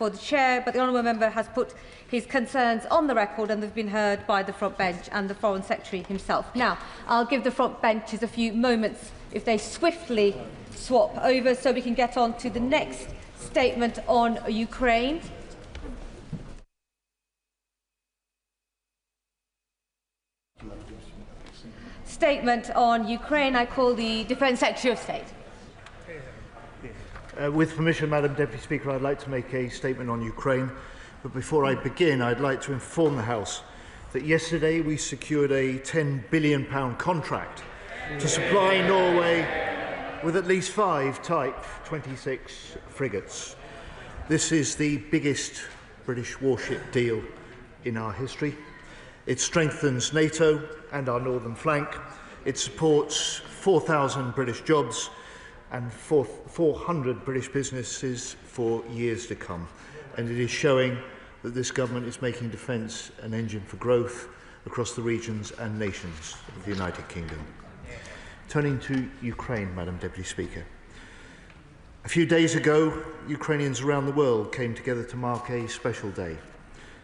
for the Chair, but the Honourable Member has put his concerns on the record and they've been heard by the front bench and the Foreign Secretary himself. Now, I'll give the front benches a few moments if they swiftly swap over so we can get on to the next statement on Ukraine. Statement on Ukraine. I call the Defence Secretary of State. With permission, Madam Deputy Speaker, I'd like to make a statement on Ukraine. But before I begin, I'd like to inform the House that yesterday we secured a £10 billion contract to supply Norway with at least 5 Type 26 frigates. This is the biggest British warship deal in our history. It strengthens NATO and our northern flank. It supports 4,000 British jobs and 400 British businesses for years to come. And it is showing that this government is making defence an engine for growth across the regions and nations of the United Kingdom. Turning to Ukraine, Madam Deputy Speaker. A few days ago, Ukrainians around the world came together to mark a special day.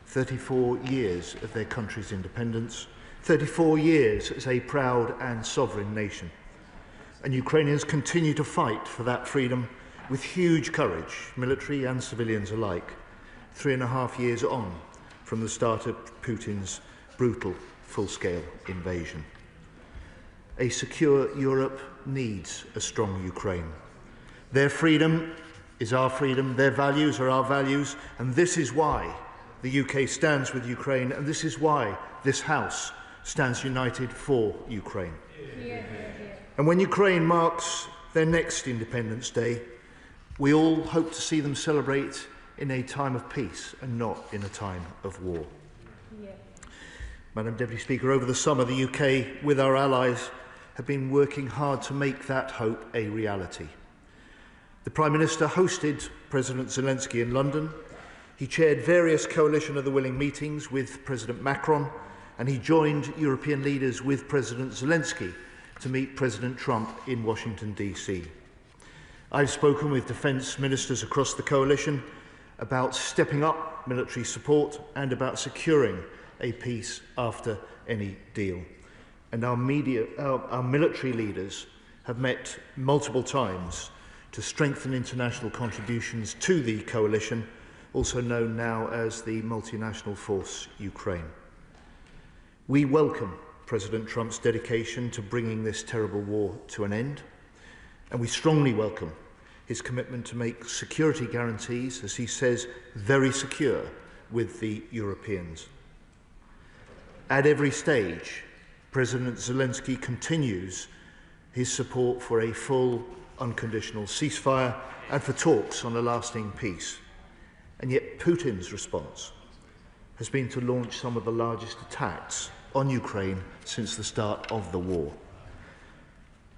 34 years of their country's independence, 34 years as a proud and sovereign nation. And Ukrainians continue to fight for that freedom with huge courage, military and civilians alike, 3.5 years on from the start of Putin's brutal, full-scale invasion. A secure Europe needs a strong Ukraine. Their freedom is our freedom, their values are our values, and this is why the UK stands with Ukraine, and this is why this House stands united for Ukraine. And when Ukraine marks their next Independence Day, we all hope to see them celebrate in a time of peace and not in a time of war. Madam Deputy Speaker, over the summer the UK, with our allies, have been working hard to make that hope a reality. The Prime Minister hosted President Zelensky in London. He chaired various Coalition of the Willing meetings with President Macron, and he joined European leaders with President Zelensky to meet President Trump in Washington, D.C. I've spoken with defence ministers across the coalition about stepping up military support and about securing a peace after any deal. And our military leaders have met multiple times to strengthen international contributions to the coalition, also known now as the Multinational Force Ukraine. We welcome President Trump's dedication to bringing this terrible war to an end, and we strongly welcome his commitment to make security guarantees, as he says, very secure with the Europeans. At every stage, President Zelensky continues his support for a full, unconditional ceasefire and for talks on a lasting peace. And yet Putin's response has been to launch some of the largest attacks on Ukraine since the start of the war.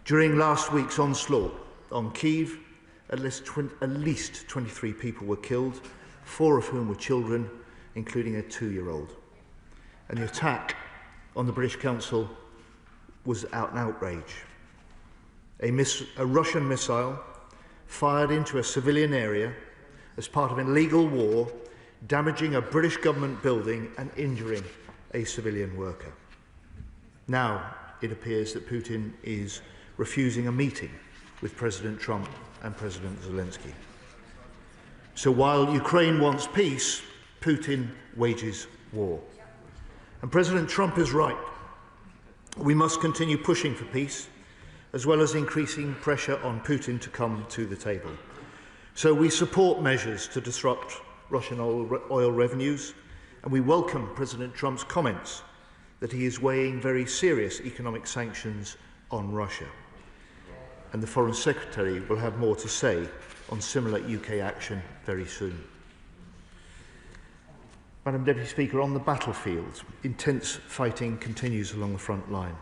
During last week's onslaught on Kyiv, at least 23 people were killed, 4 of whom were children, including a 2-year-old. And the attack on the British Council was an outrage. A Russian missile fired into a civilian area as part of an illegal war, damaging a British government building and injuring a civilian worker. Now it appears that Putin is refusing a meeting with President Trump and President Zelensky. So while Ukraine wants peace, Putin wages war. And President Trump is right. We must continue pushing for peace, as well as increasing pressure on Putin to come to the table. So we support measures to disrupt Russian oil revenues, and we welcome President Trump's comments that he is weighing very serious economic sanctions on Russia. And the Foreign Secretary will have more to say on similar UK action very soon. Madam Deputy Speaker, on the battlefield, intense fighting continues along the front line.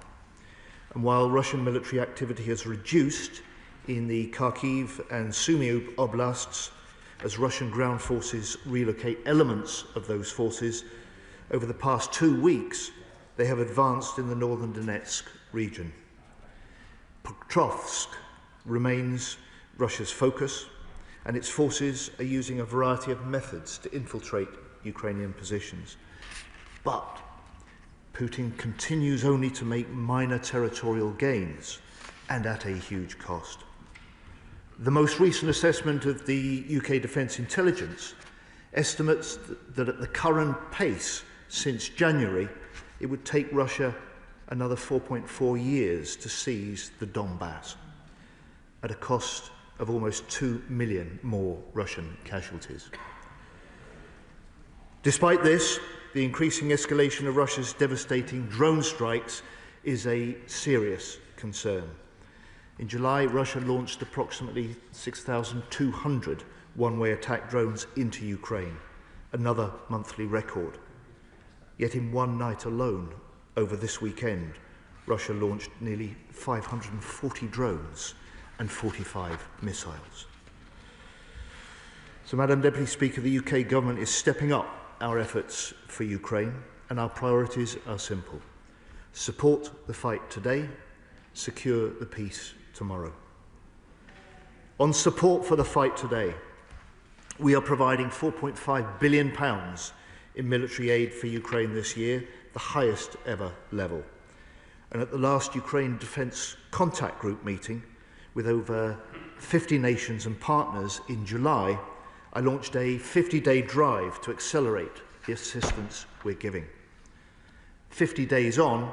And while Russian military activity has reduced in the Kharkiv and Sumy oblasts, as Russian ground forces relocate elements of those forces, over the past 2 weeks, they have advanced in the northern Donetsk region. Pokrovsk remains Russia's focus, and its forces are using a variety of methods to infiltrate Ukrainian positions. But Putin continues only to make minor territorial gains, and at a huge cost. The most recent assessment of the UK Defence Intelligence estimates that at the current pace since January, it would take Russia another 4.4 years to seize the Donbass, at a cost of almost 2 million more Russian casualties. Despite this, the increasing escalation of Russia's devastating drone strikes is a serious concern. In July, Russia launched approximately 6,200 one-way attack drones into Ukraine, another monthly record. Yet in one night alone, over this weekend, Russia launched nearly 540 drones and 45 missiles. So, Madam Deputy Speaker, the UK government is stepping up our efforts for Ukraine, and our priorities are simple. Support the fight today, secure the peace tomorrow. On support for the fight today, we are providing £4.5 billion in military aid for Ukraine this year, the highest ever level. And at the last Ukraine Defence Contact Group meeting, with over 50 nations and partners in July, I launched a 50-day drive to accelerate the assistance we're giving. 50 days on,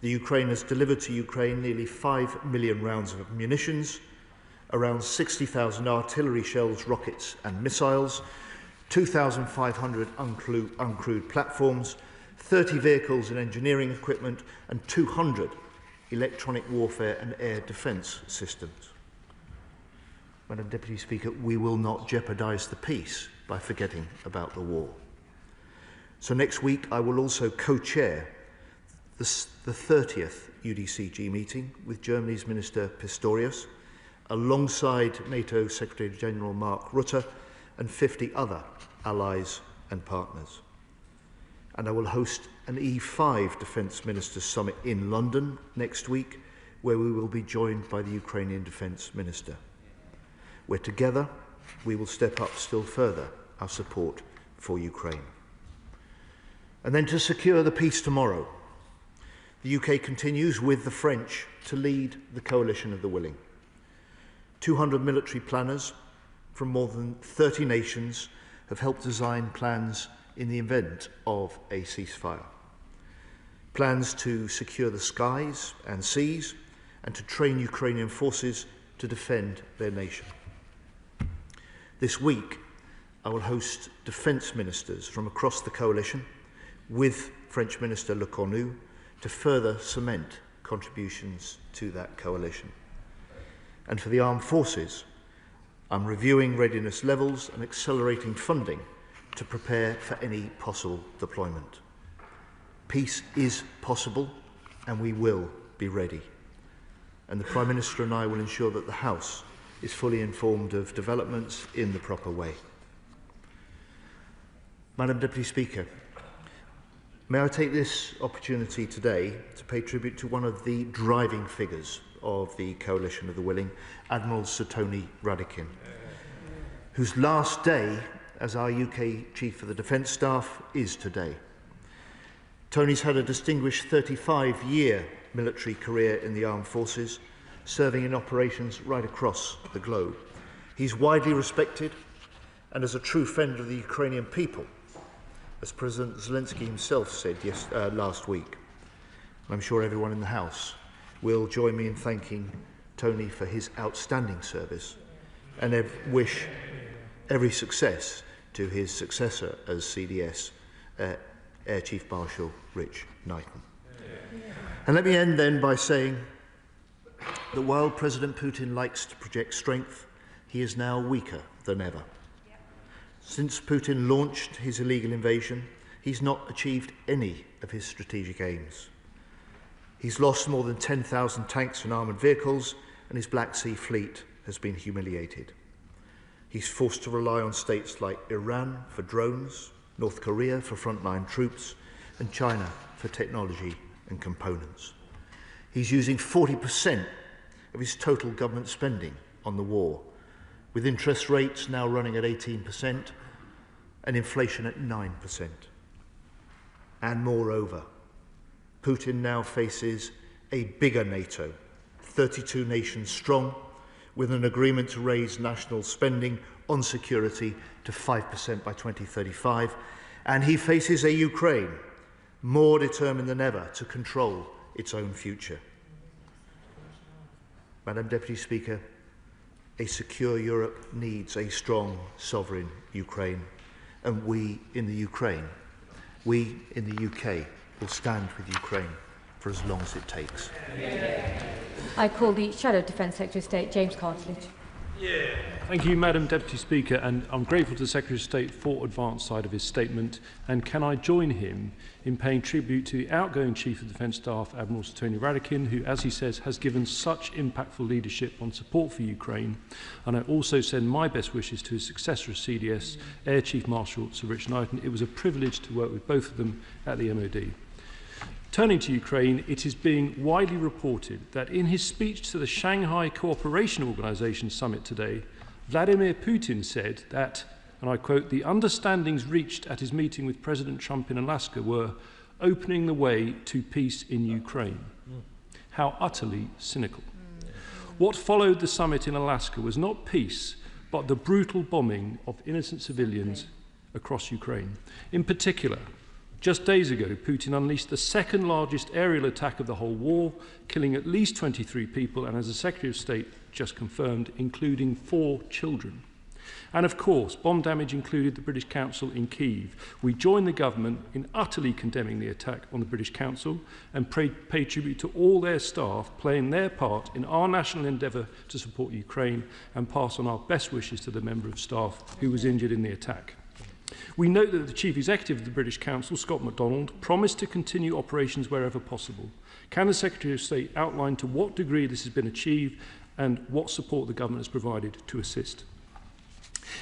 the Ukraine has delivered to Ukraine nearly 5 million rounds of munitions, around 60,000 artillery shells, rockets and missiles, 2,500 uncrewed platforms, 30 vehicles and engineering equipment, and 200 electronic warfare and air defence systems. Madam Deputy Speaker, we will not jeopardise the peace by forgetting about the war. So next week I will also co-chair the 30th UDCG meeting with Germany's Minister Pistorius, alongside NATO Secretary-General Mark Rutte and 50 other allies and partners. And I will host an E5 Defence Ministers Summit in London next week, where we will be joined by the Ukrainian Defence Minister, where together we will step up still further our support for Ukraine. And then to secure the peace tomorrow, the UK continues with the French to lead the coalition of the willing. 200 military planners from more than 30 nations have helped design plans in the event of a ceasefire. Plans to secure the skies and seas and to train Ukrainian forces to defend their nation. This week, I will host defence ministers from across the coalition with French Minister Le Cornu to further cement contributions to that coalition. And for the armed forces, I'm reviewing readiness levels and accelerating funding to prepare for any possible deployment. Peace is possible, and we will be ready. And the Prime Minister and I will ensure that the House is fully informed of developments in the proper way. Madam Deputy Speaker, may I take this opportunity today to pay tribute to one of the driving figures of the Coalition of the Willing, Admiral Sir Tony Radakin, whose last day as our UK Chief of the Defence Staff is today. Tony's had a distinguished 35-year military career in the armed forces, serving in operations right across the globe. He's widely respected and as a true friend of the Ukrainian people, as President Zelensky himself said last week. I'm sure everyone in the House will join me in thanking Tony for his outstanding service and wish every success to his successor as CDS, Air Chief Marshal Rich Knighton. And let me end then by saying that while President Putin likes to project strength, he is now weaker than ever. Since Putin launched his illegal invasion, he's not achieved any of his strategic aims. He's lost more than 10,000 tanks and armoured vehicles, and his Black Sea fleet has been humiliated. He's forced to rely on states like Iran for drones, North Korea for frontline troops, and China for technology and components. He's using 40% of his total government spending on the war, with interest rates now running at 18% and inflation at 9%. And moreover, Putin now faces a bigger NATO, 32 nations strong, with an agreement to raise national spending on security to 5% by 2035, and he faces a Ukraine more determined than ever to control its own future. Madam Deputy Speaker, a secure Europe needs a strong, sovereign Ukraine, and we in the UK will stand with Ukraine for as long as it takes. I call the Shadow Defence Secretary of State, James Cartledge. Thank you, Madam Deputy Speaker, and I'm grateful to the Secretary of State for advance side of his statement, and can I join him in paying tribute to the outgoing Chief of Defence Staff, Admiral Sir Tony Radakin, who, as he says, has given such impactful leadership on support for Ukraine, and I also send my best wishes to his successor as CDS, Air Chief Marshal Sir Richard Knighton. It was a privilege to work with both of them at the MOD. Turning to Ukraine, it is being widely reported that in his speech to the Shanghai Cooperation Organization summit today, Vladimir Putin said that, and I quote, "the understandings reached at his meeting with President Trump in Alaska were opening the way to peace in Ukraine." How utterly cynical. What followed the summit in Alaska was not peace, but the brutal bombing of innocent civilians across Ukraine. In particular, just days ago, Putin unleashed the second largest aerial attack of the whole war, killing at least 23 people, and as the Secretary of State just confirmed, including 4 children. And of course, bomb damage included the British Council in Kyiv. We join the government in utterly condemning the attack on the British Council and pay tribute to all their staff playing their part in our national endeavour to support Ukraine, and pass on our best wishes to the member of staff who was injured in the attack. We note that the Chief Executive of the British Council, Scott MacDonald, promised to continue operations wherever possible. Can the Secretary of State outline to what degree this has been achieved and what support the government has provided to assist?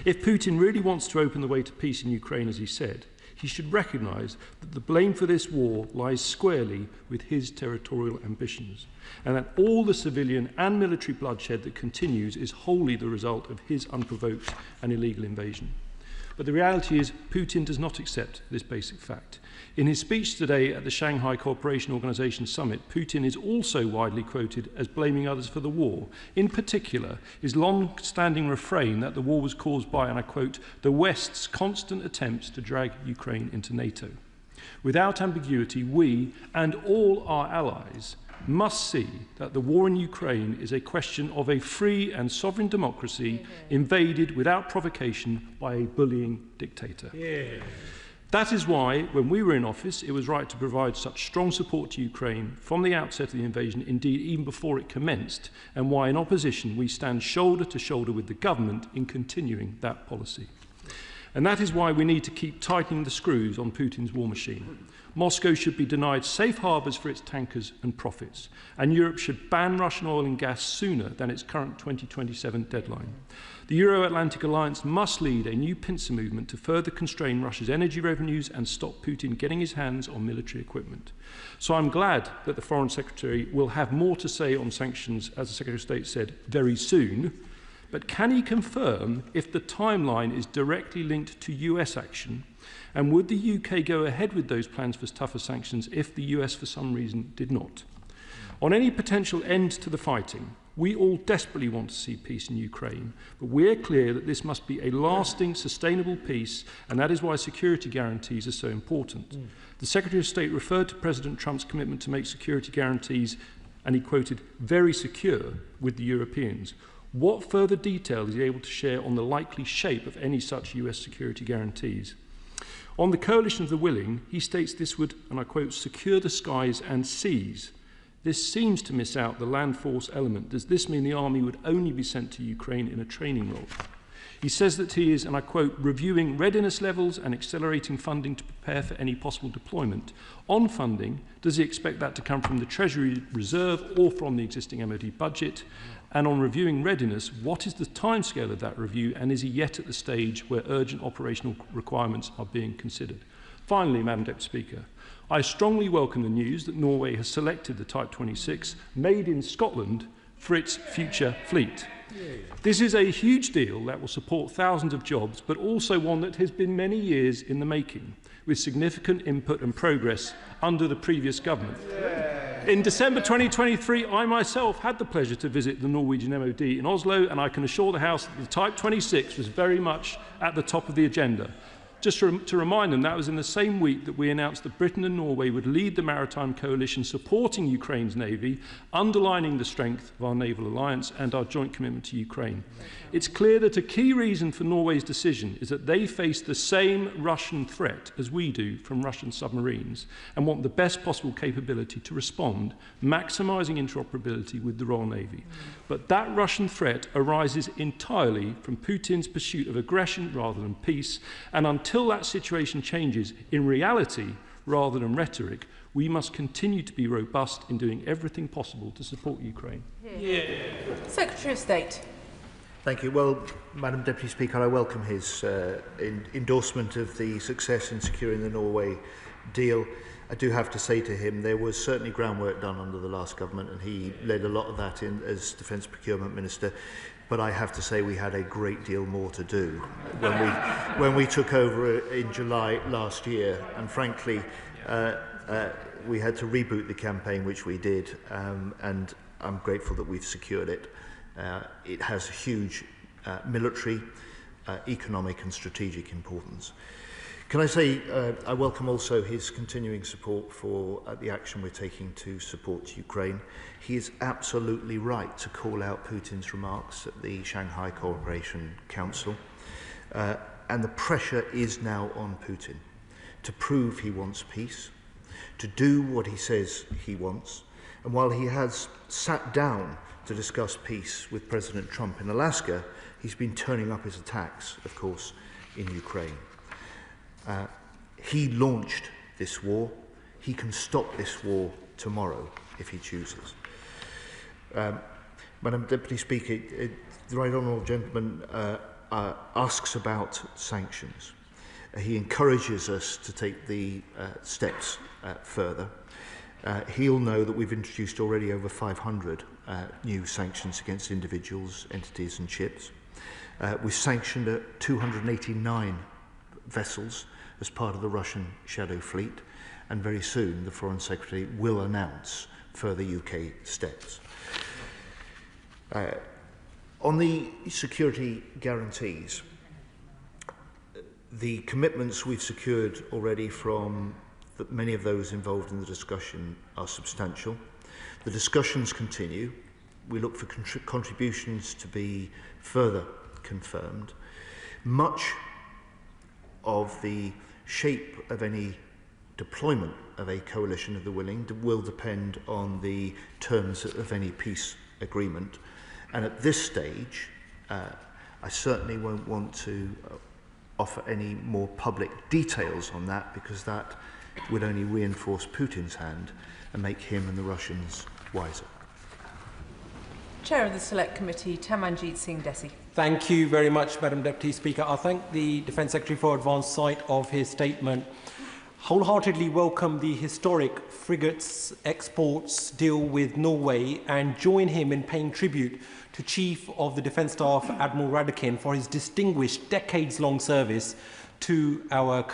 If Putin really wants to open the way to peace in Ukraine, as he said, he should recognise that the blame for this war lies squarely with his territorial ambitions, and that all the civilian and military bloodshed that continues is wholly the result of his unprovoked and illegal invasion. But the reality is Putin does not accept this basic fact. In his speech today at the Shanghai Cooperation Organization Summit, Putin is also widely quoted as blaming others for the war. In particular, his long-standing refrain that the war was caused by, and I quote, "the West's constant attempts to drag Ukraine into NATO." Without ambiguity, we and all our allies must see that the war in Ukraine is a question of a free and sovereign democracy invaded without provocation by a bullying dictator. That is why, when we were in office, it was right to provide such strong support to Ukraine from the outset of the invasion, indeed even before it commenced, and why in opposition we stand shoulder to shoulder with the government in continuing that policy. And that is why we need to keep tightening the screws on Putin's war machine. Moscow should be denied safe harbours for its tankers and profits, and Europe should ban Russian oil and gas sooner than its current 2027 deadline. The Euro-Atlantic Alliance must lead a new pincer movement to further constrain Russia's energy revenues and stop Putin getting his hands on military equipment. So I'm glad that the Foreign Secretary will have more to say on sanctions, as the Secretary of State said, very soon. But can he confirm if the timeline is directly linked to US action? And would the UK go ahead with those plans for tougher sanctions if the US for some reason did not? On any potential end to the fighting, we all desperately want to see peace in Ukraine, but we're clear that this must be a lasting, sustainable peace, and that is why security guarantees are so important. The Secretary of State referred to President Trump's commitment to make security guarantees, and he quoted, "very secure" with the Europeans. What further detail is he able to share on the likely shape of any such US security guarantees? On the coalition of the willing, he states this would, and I quote, "secure the skies and seas." This seems to miss out the land force element. Does this mean the army would only be sent to Ukraine in a training role? He says that he is, and I quote, "reviewing readiness levels and accelerating funding to prepare for any possible deployment." On funding, does he expect that to come from the Treasury Reserve or from the existing MOD budget? And on reviewing readiness, what is the timescale of that review, and is he yet at the stage where urgent operational requirements are being considered? Finally, Madam Deputy Speaker, I strongly welcome the news that Norway has selected the Type 26 made in Scotland for its future fleet. This is a huge deal that will support thousands of jobs, but also one that has been many years in the making, with significant input and progress under the previous government. In December 2023, I myself had the pleasure to visit the Norwegian MOD in Oslo, and I can assure the House that the Type 26 was very much at the top of the agenda. Just to remind them, that was in the same week that we announced that Britain and Norway would lead the maritime coalition supporting Ukraine's navy, underlining the strength of our naval alliance and our joint commitment to Ukraine. It's clear that a key reason for Norway's decision is that they face the same Russian threat as we do from Russian submarines and want the best possible capability to respond, maximising interoperability with the Royal Navy. But that Russian threat arises entirely from Putin's pursuit of aggression rather than peace, and until that situation changes in reality rather than rhetoric, we must continue to be robust in doing everything possible to support Ukraine. Secretary of State. Thank you. Well, Madam Deputy Speaker, I welcome his endorsement of the success in securing the Norway deal. I do have to say to him there was certainly groundwork done under the last government, and he led a lot of that in as Defence Procurement Minister. But I have to say we had a great deal more to do when we took over in July last year, and frankly we had to reboot the campaign, which we did, and I'm grateful that we've secured it. It has huge military, economic and strategic importance. Can I say I welcome also his continuing support for the action we're taking to support Ukraine. He is absolutely right to call out Putin's remarks at the Shanghai Cooperation Council. And the pressure is now on Putin to prove he wants peace, to do what he says he wants. And while he has sat down to discuss peace with President Trump in Alaska, he's been turning up his attacks, of course, in Ukraine. He launched this war. He can stop this war tomorrow if he chooses. Madam Deputy Speaker, the Right Honourable Gentleman asks about sanctions. He encourages us to take the steps further. He'll know that we've introduced already over 500 new sanctions against individuals, entities and ships. We've sanctioned 289 vessels as part of the Russian shadow fleet, and very soon the Foreign Secretary will announce further UK steps. On the security guarantees, the commitments we've secured already from many of those involved in the discussion are substantial. The discussions continue. We look for contributions to be further confirmed. Much of the shape of any deployment of a coalition of the willing will depend on the terms of any peace agreement. And at this stage, I certainly won't want to offer any more public details on that, because that would only reinforce Putin's hand and make him and the Russians wiser. Chair of the Select Committee, Tamanjeet Singh Desi. Thank you very much, Madam Deputy Speaker. I thank the Defence Secretary for advance sight of his statement. Wholeheartedly welcome the historic frigates exports deal with Norway and join him in paying tribute to Chief of the Defence Staff Admiral Radakin for his distinguished decades-long service to our